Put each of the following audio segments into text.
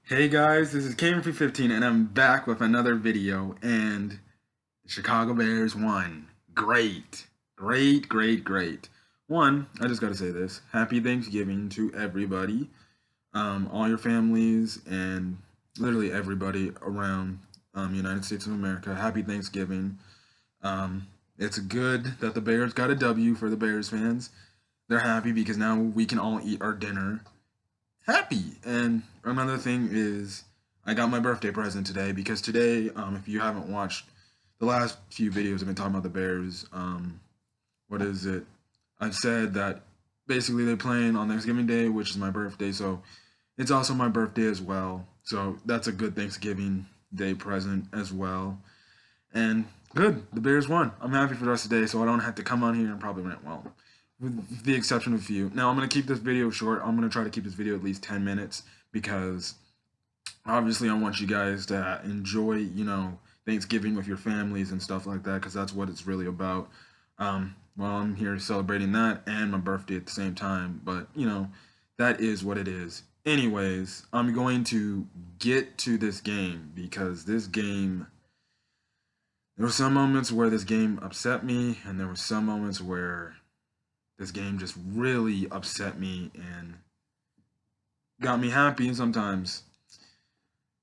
Hey guys, this is Cameron315 and I'm back with another video, and the Chicago Bears won. Great. Great, great, great. One, I just gotta say this. Happy Thanksgiving to everybody. All your families and literally everybody around United States of America. Happy Thanksgiving. It's good that the Bears got a W for the Bears fans. They're happy because now we can all eat our dinner happy. And another thing is, I got my birthday present today because today, if you haven't watched the last few videos, I've been talking about the Bears. What is it? I've said that basically they're playing on Thanksgiving Day, which is my birthday, so it's also my birthday as well. So that's a good Thanksgiving Day present as well. And good, the Bears won. I'm happy for the rest of the day, so I don't have to come on here and probably rant well, with the exception of a few. Now, I'm going to keep this video short. I'm going to try to keep this video at least 10 minutes because obviously I want you guys to enjoy, Thanksgiving with your families and stuff like that, because that's what it's really about. Well, I'm here celebrating that and my birthday at the same time, but, that is what it is. Anyways, I'm going to get to this game because this game, there were some moments where this game upset me, and there were some moments where this game just really upset me and got me happy sometimes.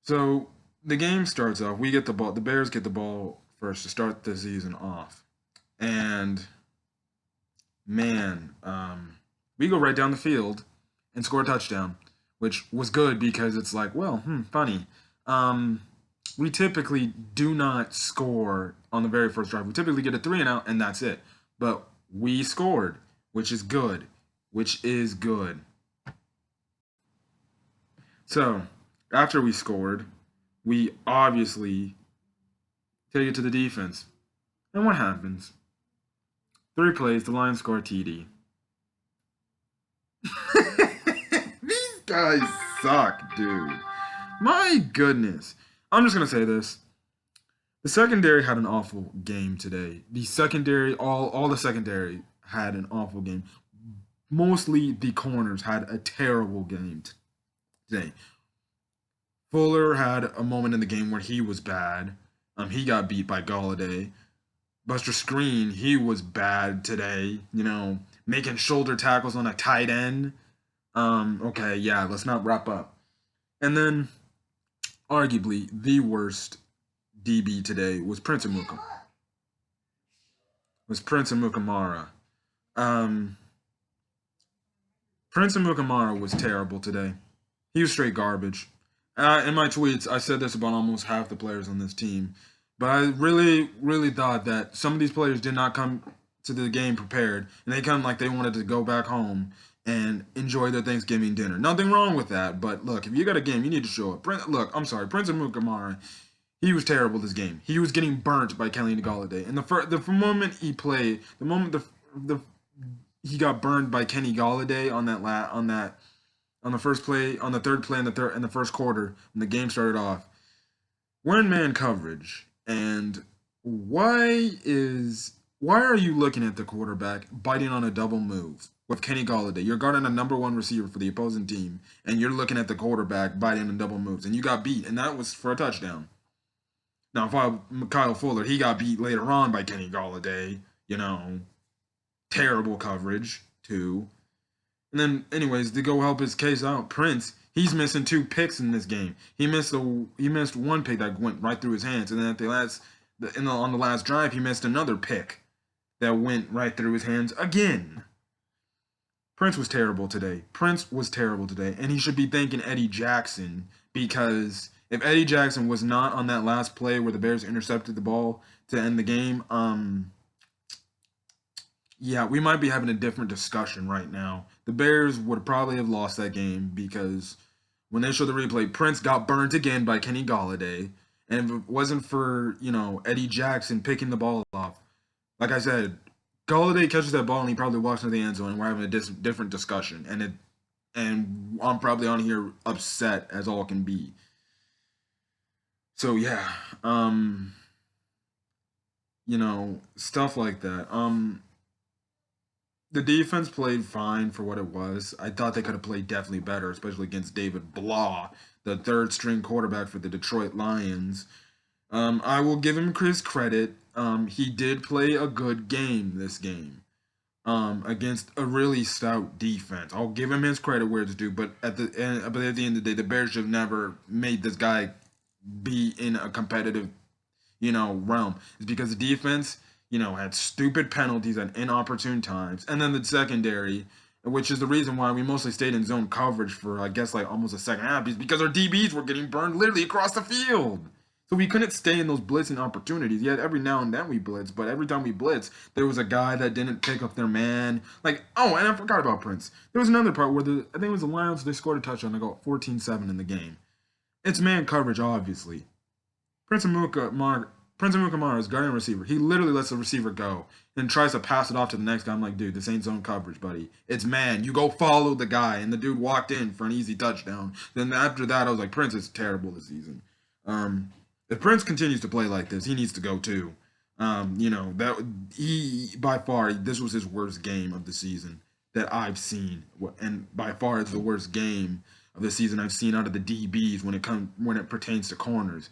So the game starts off. We get the ball. The Bears get the ball first to start the season off, and man, we go right down the field and score a touchdown, which was good because it's like, well, funny. Um, we typically do not score on the very first drive. We typically get a 3-and-out, and that's it. But we scored, which is good. Which is good. So, after we scored, we obviously take it to the defense. And what happens? 3 plays, the Lions score a TD. These guys suck, dude. My goodness. I'm just going to say this. The secondary had an awful game today. The secondary, all the secondary had an awful game. Mostly the corners had a terrible game today. Fuller had a moment in the game where he was bad. He got beat by Galladay. Buster Screen, he was bad today. Making shoulder tackles on a tight end. Okay, yeah, let's not wrap up. And then, arguably, the worst DB today was Prince Amukamara. Um, Prince Amukamara was terrible today. He was straight garbage. In my tweets, I said this about almost half the players on this team, but I really, really thought that some of these players did not come to the game prepared, and they come like they wanted to go back home and enjoy their Thanksgiving dinner. Nothing wrong with that, but look, if you got a game, you need to show up. Look, I'm sorry, Prince Amukamara, he was terrible this game. He was getting burnt by Kenny Golladay, and the moment he played, the moment the he got burned by Kenny Golladay on the first play, on the third play in the first quarter when the game started off. We're in man coverage, and why are you looking at the quarterback biting on a double move with Kenny Golladay? You're guarding a number one receiver for the opposing team, and you're looking at the quarterback biting on double moves, and you got beat, and that was for a touchdown. Now, Kyle Fuller, he got beat later on by Kenny Golladay. Terrible coverage too. And then, anyways, to go help his case out, Prince, he's missing 2 picks in this game. He missed one pick that went right through his hands, and then on the last drive, he missed another pick that went right through his hands again. Prince was terrible today. And he should be thanking Eddie Jackson, because if Eddie Jackson was not on that last play where the Bears intercepted the ball to end the game, yeah, we might be having a different discussion right now. The Bears would probably have lost that game because when they show the replay, Prince got burnt again by Kenny Golladay. And if it wasn't for, Eddie Jackson picking the ball off, like I said, Golladay catches that ball and he probably walks into the end zone, and we're having a different discussion. And I'm probably on here upset as all can be. So yeah, stuff like that. The defense played fine for what it was. I thought they could have played definitely better, especially against David Blah, the third string quarterback for the Detroit Lions. I will give him his credit. He did play a good game this game against a really stout defense. I'll give him his credit where it's due, but at the end of the day, the Bears should have never made this guy be in a competitive, realm. It's because the defense, had stupid penalties at inopportune times, and then the secondary, which is the reason why we mostly stayed in zone coverage for I guess like almost a second half, is because our DBs were getting burned literally across the field. So we couldn't stay in those blitzing opportunities. Yet every now and then we blitz, but every time we blitz, there was a guy that didn't pick up their man. Like, oh, and I forgot about Prince. There was another part where I think it was the Lions, they scored a touchdown. They got 14-7 in the game. It's man coverage, obviously. Prince Amukamara is guarding receiver. He literally lets the receiver go and tries to pass it off to the next guy. I'm like, dude, this ain't zone coverage, buddy. It's man. You go follow the guy. And the dude walked in for an easy touchdown. Then after that, I was like, Prince is terrible this season. If Prince continues to play like this, he needs to go too. That he by far this was his worst game of the season that I've seen, and by far it's the worst game of the season I've seen out of the DBs when it pertains to corners.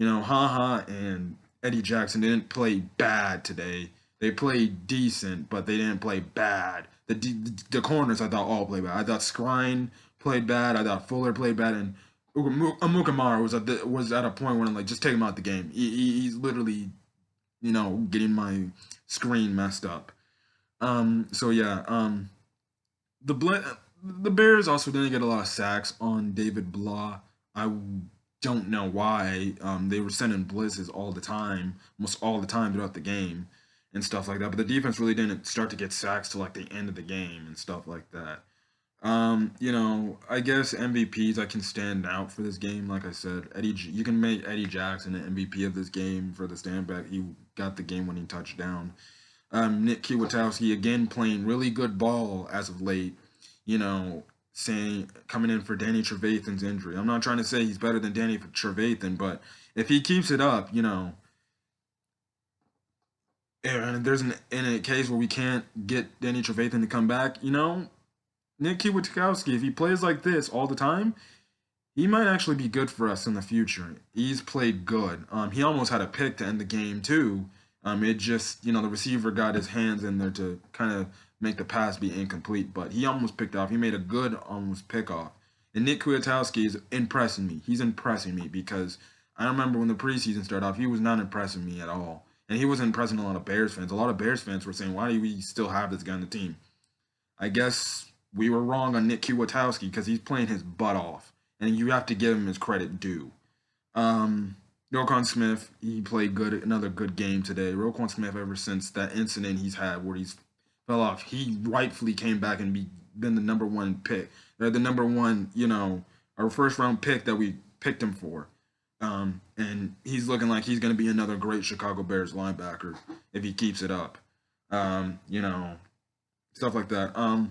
Haha and Eddie Jackson didn't play bad today. They played decent, but they didn't play bad. The corners I thought all played bad. I thought Skrine played bad. I thought Fuller played bad, and Amukamara was at a point where I'm like, just take him out the game. He's literally, getting my screen messed up. So yeah. The Bears also didn't get a lot of sacks on David Blah. I don't know why. They were sending blitzes all the time, almost all the time throughout the game, and stuff like that. But the defense really didn't start to get sacks till like the end of the game and stuff like that. I guess MVPs I can stand out for this game. Like I said, you can make Eddie Jackson an MVP of this game for the standback. He got the game-winning touchdown. Nick Kwiatkowski again playing really good ball as of late. Saying coming in for Danny Trevathan's injury. I'm not trying to say he's better than Danny Trevathan, but if he keeps it up, and there's in a case where we can't get Danny Trevathan to come back, Nick Kwiatkowski, if he plays like this all the time, he might actually be good for us in the future. He's played good. He almost had a pick to end the game too. It just, the receiver got his hands in there to kind of make the pass be incomplete, but he almost picked off. He made a good almost pick off. And Nick Kwiatkowski is impressing me. He's impressing me because I remember when the preseason started off, he was not impressing me at all. And he wasn't impressing a lot of Bears fans. A lot of Bears fans were saying, why do we still have this guy on the team? I guess we were wrong on Nick Kwiatkowski because he's playing his butt off. And you have to give him his credit due. Roquan Smith, he played another good game today. Roquan Smith, ever since that incident he's had where he's fell off, he rightfully came back and been the number one pick. They're the number one, our first round pick that we picked him for. And he's looking like he's going to be another great Chicago Bears linebacker if he keeps it up. Stuff like that.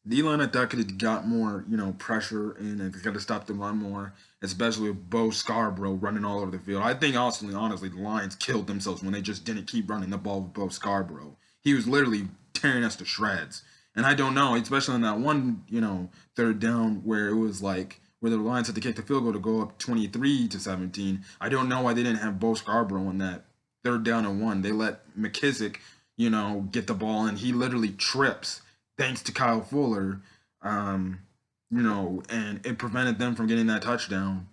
The line I thought could have got more, pressure in and got to stop the run more, especially with Bo Scarborough running all over the field. I think honestly, the Lions killed themselves when they just didn't keep running the ball with Bo Scarborough. He was literally tearing us to shreds. And I don't know, especially on that one, third down where it was like where the Lions had to kick the field goal to go up 23-17. I don't know why they didn't have Bo Scarborough on that third down and 1. They let McKissick, get the ball, and he literally trips thanks to Kyle Fuller, and it prevented them from getting that touchdown,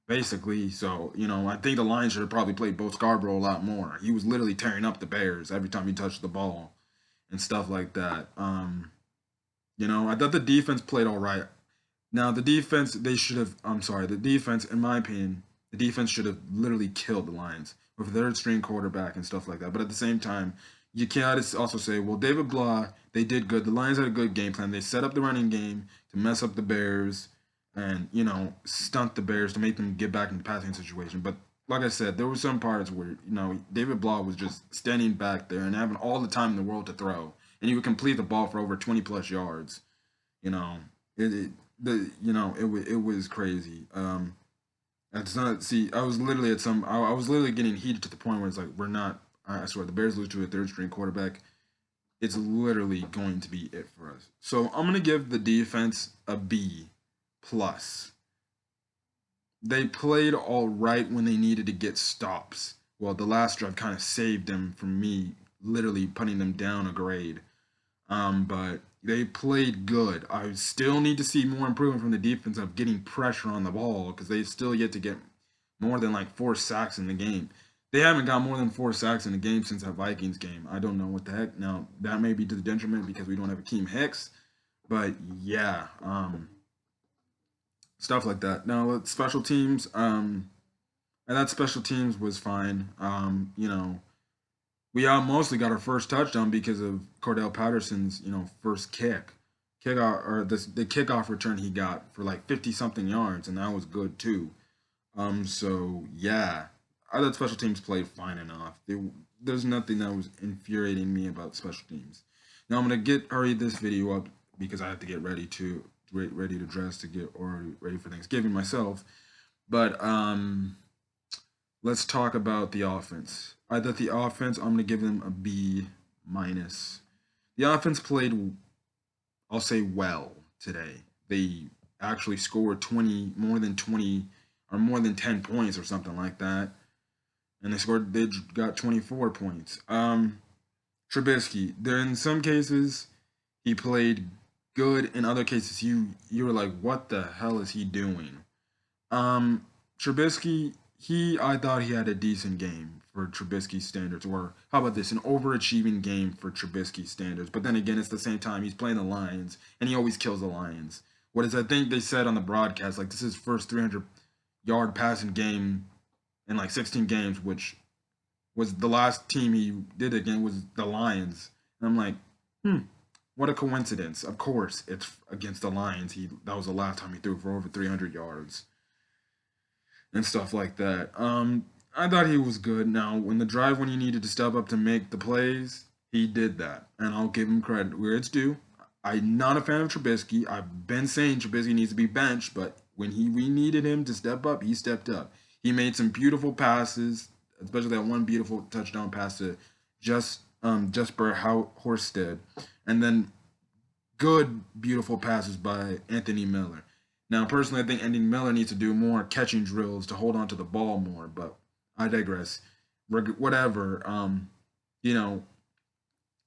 basically. So, I think the Lions should have probably played Bo Scarborough a lot more. He was literally tearing up the Bears every time he touched the ball and stuff like that. I thought the defense played all right. Now, the defense, the defense, in my opinion, the defense should have literally killed the Lions with their string quarterback and stuff like that. But at the same time, you can't also say, well, David Blah, they did good. The Lions had a good game plan. They set up the running game to mess up the Bears and, stunt the Bears to make them get back in the passing situation. But like I said, there were some parts where, David Blah was just standing back there and having all the time in the world to throw. And he would complete the ball for over 20-plus yards. It was crazy. I was literally getting heated to the point where it's like, I swear, the Bears lose to a third string quarterback. it's literally going to be it for us. So I'm gonna give the defense a B plus. They played all right when they needed to get stops. Well, the last drive kind of saved them from me literally putting them down a grade. But they played good. I still need to see more improvement from the defense of getting pressure on the ball because they still yet to get more than like 4 sacks in the game. They haven't got more than 4 sacks in the game since that Vikings game. I don't know what the heck. Now that may be to the detriment because we don't have Akeem Hicks, but yeah, stuff like that. Now special teams, and that special teams was fine. We mostly got our first touchdown because of Cordell Patterson's, first kickoff or the kickoff return he got for like 50 something yards, and that was good too. So yeah, I thought special teams played fine enough. There's nothing that was infuriating me about special teams. Now I'm gonna hurry this video up because I have to get ready to dress to get already ready for Thanksgiving myself. But let's talk about the offense. I thought the offense, I'm gonna give them a B minus. The offense played, I'll say, well today. They actually scored 20 or more than 10 points or something like that, and they got 24 points. Trubisky, there in some cases he played good. In other cases, you were like, what the hell is he doing? Trubisky, I thought he had a decent game for Trubisky standards, or how about this, an overachieving game for Trubisky standards. But then again, it's the same time he's playing the Lions, and he always kills the Lions. What is I think they said on the broadcast, like this is his first 300-yard passing game in like 16 games, which was the last team he did again was the Lions. And I'm like, what a coincidence. Of course, it's against the Lions. That was the last time he threw for over 300 yards and stuff like that. I thought he was good. Now, when he needed to step up to make the plays, he did that, and I'll give him credit where it's due. I'm not a fan of Trubisky. I've been saying Trubisky needs to be benched, but when we needed him to step up, he stepped up. He made some beautiful passes, especially that one beautiful touchdown pass to Jesper Horsted, and then good, beautiful passes by Anthony Miller. Now, personally, I think Anthony Miller needs to do more catching drills to hold on to the ball more, but I digress. Whatever. You know,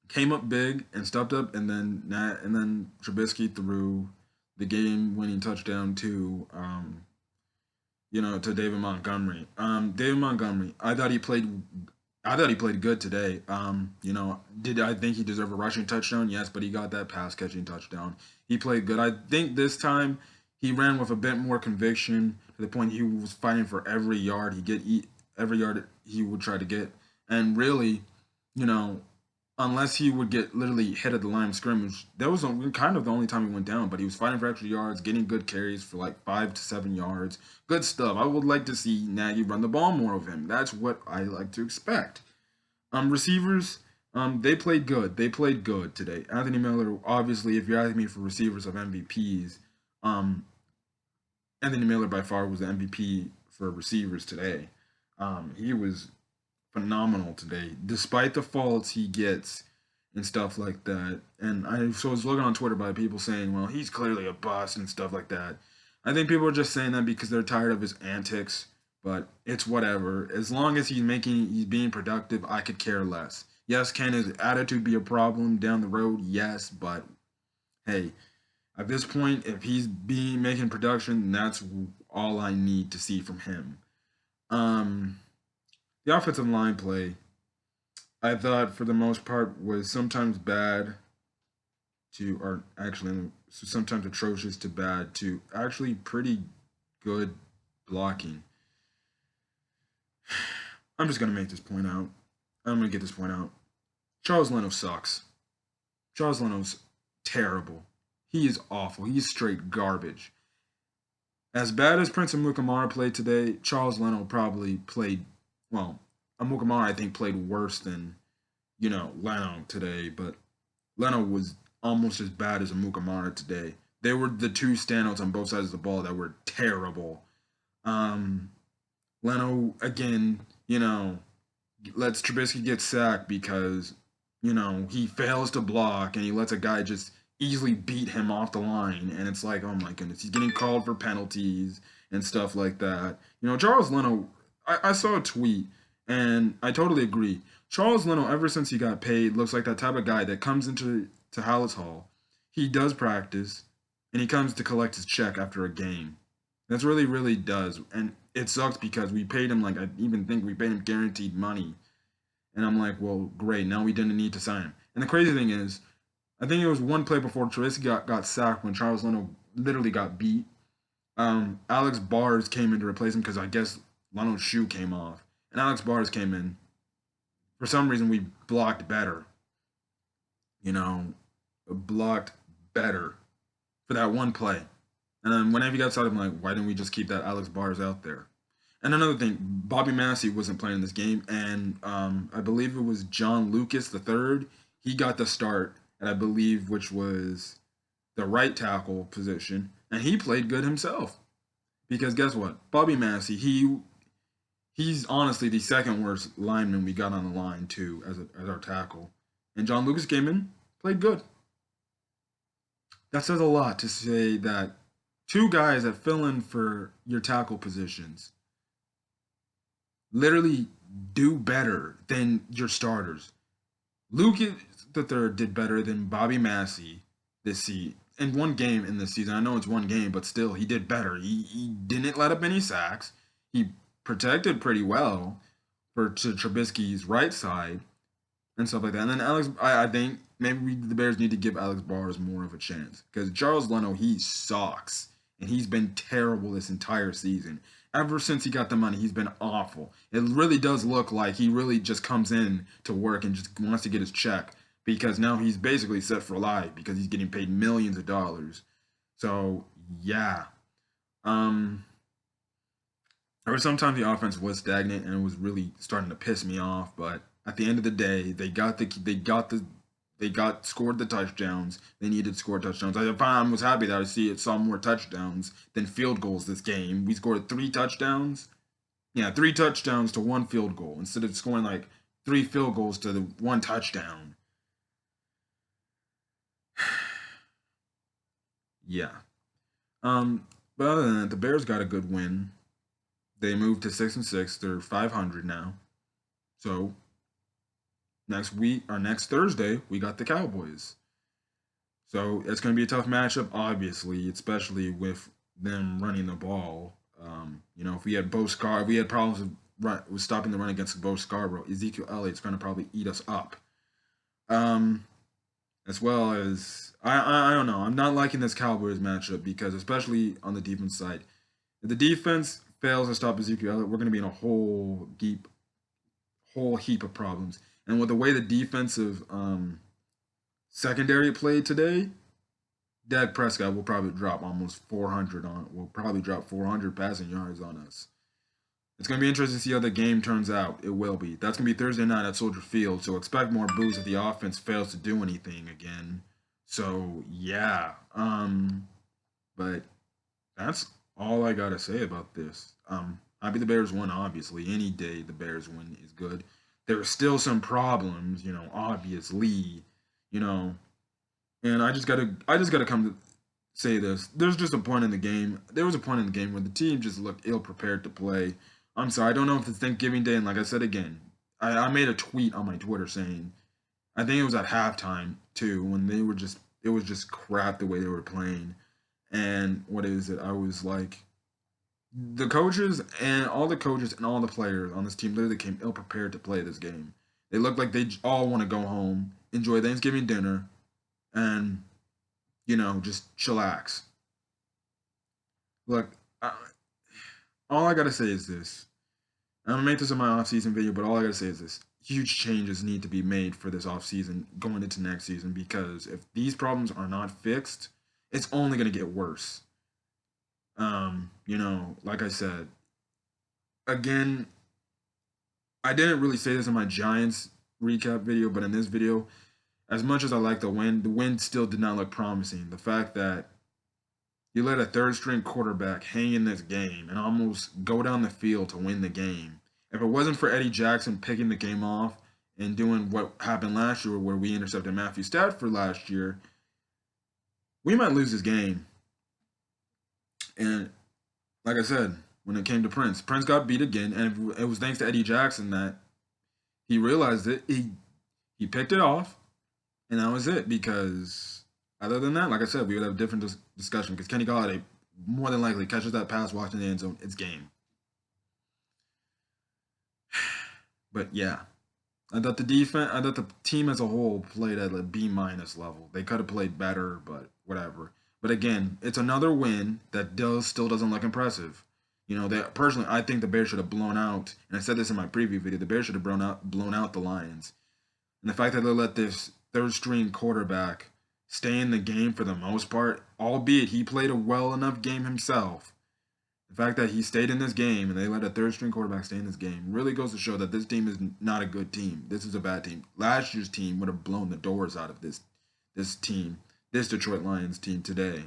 came up big and stepped up, and then Trubisky threw the game-winning touchdown to David Montgomery. David Montgomery, I thought he played good today. Did I think he deserved a rushing touchdown? Yes, but he got that pass catching touchdown. He played good. I think this time he ran with a bit more conviction to the point he was fighting for every yard every yard he would try to get. And really, you know, unless he would get literally hit at the line of scrimmage, that was kind of the only time he went down. But he was fighting for extra yards, getting good carries for like 5 to 7 yards. Good stuff. I would like to see Nagy run the ball more of him. That's what I like to expect. Receivers, they played good. They played good today. Anthony Miller, obviously, if you're asking me for receivers of MVPs, Anthony Miller by far was the MVP for receivers today. He was phenomenal today, despite the faults he gets and stuff like that. And I was looking on Twitter by people saying, well, he's clearly a bust and stuff like that. I think people are just saying that because they're tired of his antics, but it's whatever. As long as he's being productive, I could care less. Yes, can his attitude be a problem down the road? Yes, but hey, at this point, if he's making production, that's all I need to see from him. The offensive line play, I thought for the most part was sometimes bad or actually sometimes atrocious to bad to actually pretty good blocking. I'm just gonna make this point out. I'm gonna get this point out. Charles Leno sucks. Charles Leno's terrible. He is awful. He's straight garbage. As bad as Prince Amukamara played today, Charles Leno probably played, well, Amukamara I think played worse than, Leno today, but Leno was almost as bad as Amukamara today. They were the two standouts on both sides of the ball that were terrible. Leno, again, lets Trubisky get sacked because he fails to block and he lets a guy just easily beat him off the line. And it's like, oh my goodness, he's getting called for penalties and stuff like that. Charles Leno, I saw a tweet and I totally agree. Charles Leno, ever since he got paid, looks like that type of guy that comes into Hallis Hall. He does practice and he comes to collect his check after a game. That's really, really does. And it sucks because we paid him, like, I even think we paid him guaranteed money. And I'm like, well, great. Now we didn't need to sign him. And the crazy thing is, I think it was one play before Trubisky got sacked when Charles Leno literally got beat. Alex Bars came in to replace him because I guess Leno's shoe came off. And Alex Bars came in. For some reason, we blocked better. Blocked better for that one play. And then whenever he got started, I'm like, why didn't we just keep that Alex Bars out there? And another thing, Bobby Massey wasn't playing in this game, and I believe it was John Lucas III. He got the start, and I believe which was the right tackle position, and he played good himself. Because guess what, Bobby Massey, he's honestly the second worst lineman we got on the line too as our tackle, and John Lucas came in, played good. That says a lot to say that two guys that fill in for your tackle positions literally do better than your starters. Lucas the third did better than Bobby Massey this season. In one game in this season, I know it's one game, but still, he did better. He didn't let up any sacks. He protected pretty well to Trubisky's right side and stuff like that. And then I think maybe the Bears need to give Alex Bars more of a chance because Charles Leno, he sucks and he's been terrible this entire season. Ever since he got the money, he's been awful. It really does look like he really just comes in to work and just wants to get his check because now he's basically set for life because he's getting paid millions of dollars. So yeah, there were sometimes the offense was stagnant and it was really starting to piss me off. But at the end of the day, they scored the touchdowns. They needed to score touchdowns. I was happy that I saw more touchdowns than field goals this game. We scored 3 touchdowns. Yeah, 3 touchdowns to 1 field goal instead of scoring like 3 field goals to the 1 touchdown. Yeah. But other than that, the Bears got a good win. They moved to 6-6. They're 500 now. So next week or next Thursday, we got the Cowboys. So it's going to be a tough matchup, obviously, especially with them running the ball. If we had if we had problems with stopping the run against Bo Scarborough, Ezekiel Elliott's going to probably eat us up. As well as I don't know. I'm not liking this Cowboys matchup because especially on the defense side, if the defense fails to stop Ezekiel Elliott, we're going to be in a whole heap of problems. And with the way the defensive secondary played today, Dak Prescott will probably drop almost 400 will probably drop 400 passing yards on us. It's going to be interesting to see how the game turns out. It will be. That's going to be Thursday night at Soldier Field, so expect more boos if the offense fails to do anything again. So, yeah. But that's all I got to say about this. Happy the Bears won, obviously. Any day the Bears win is good. There are still some problems, obviously, and I just gotta come to say this. There's just a point in the game. There was a point in the game where the team just looked ill prepared to play. I'm sorry, I don't know if it's Thanksgiving Day, and like I said again, I made a tweet on my Twitter saying I think it was at halftime too, when it was just crap the way they were playing. And what is it? I was like the coaches and all the players on this team literally came ill prepared to play this game. They look like they all want to go home, enjoy Thanksgiving dinner, and just chillax. Look, all I gotta say is this. I'm gonna make this in my off-season video, but all I gotta say is this: huge changes need to be made for this off-season going into next season because if these problems are not fixed, it's only gonna get worse. Like I said, again, I didn't really say this in my Giants recap video, but in this video, as much as I like the win still did not look promising. The fact that you let a third string quarterback hang in this game and almost go down the field to win the game. If it wasn't for Eddie Jackson picking the game off and doing what happened last year, where we intercepted Matthew Stafford last year, we might lose this game. And like I said, when it came to Prince, Prince got beat again, and it was thanks to Eddie Jackson that he realized it. He picked it off, and that was it. Because other than that, like I said, we would have a different discussion. Because Kenny Golladay more than likely catches that pass, walks in the end zone, it's game. But yeah, I thought the team as a whole played at a B minus level. They could have played better, but whatever. But again, it's another win that still doesn't look impressive. You know, personally, I think the Bears should have blown out. And I said this in my preview video. The Bears should have blown out the Lions. And the fact that they let this third string quarterback stay in the game for the most part, albeit he played a well enough game himself. The fact that he stayed in this game and they let a third string quarterback stay in this game really goes to show that this team is not a good team. This is a bad team. Last year's team would have blown the doors out of this team, this Detroit Lions team today,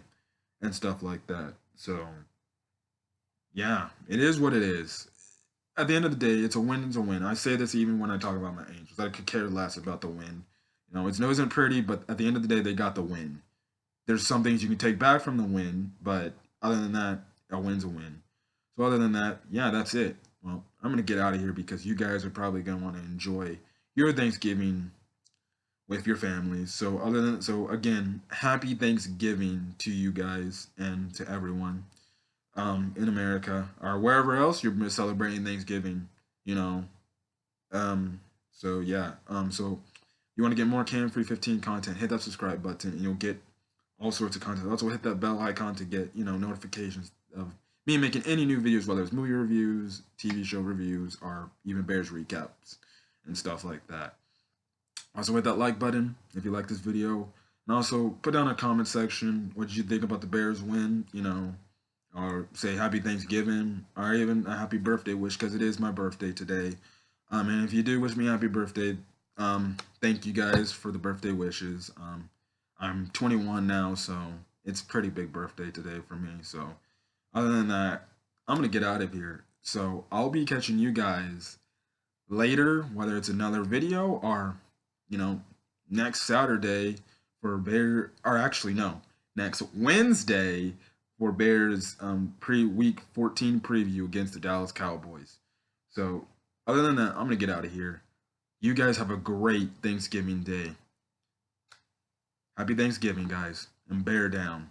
and stuff like that. So, yeah, it is what it is. At the end of the day, it's a win. It's a win. I say this even when I talk about my Angels. I could care less about the win. You know, it isn't pretty, but at the end of the day, they got the win. There's some things you can take back from the win, but other than that, a win's a win. So other than that, yeah, that's it. Well, I'm gonna get out of here because you guys are probably gonna want to enjoy your Thanksgiving with your families. So again, happy Thanksgiving to you guys and to everyone in America or wherever else you're celebrating Thanksgiving. You know, so yeah, so you want to get more Cam Free 15 content, hit that subscribe button, and you'll get all sorts of content. Also, hit that bell icon to get notifications of me making any new videos, whether it's movie reviews, TV show reviews, or even Bears recaps and stuff like that. Also, hit that like button if you like this video, and also put down a comment section what did you think about the Bears win. Or say happy Thanksgiving, or even a happy birthday wish, because it is my birthday today. And if you do wish me happy birthday, thank you guys for the birthday wishes. I'm 21 now, so it's a pretty big birthday today for me. So other than that, I'm gonna get out of here. So I'll be catching you guys later, whether it's another video or, next Saturday for next Wednesday for Bears week 14 preview against the Dallas Cowboys. So other than that, I'm gonna get out of here. You guys have a great Thanksgiving day. Happy Thanksgiving, guys, and bear down.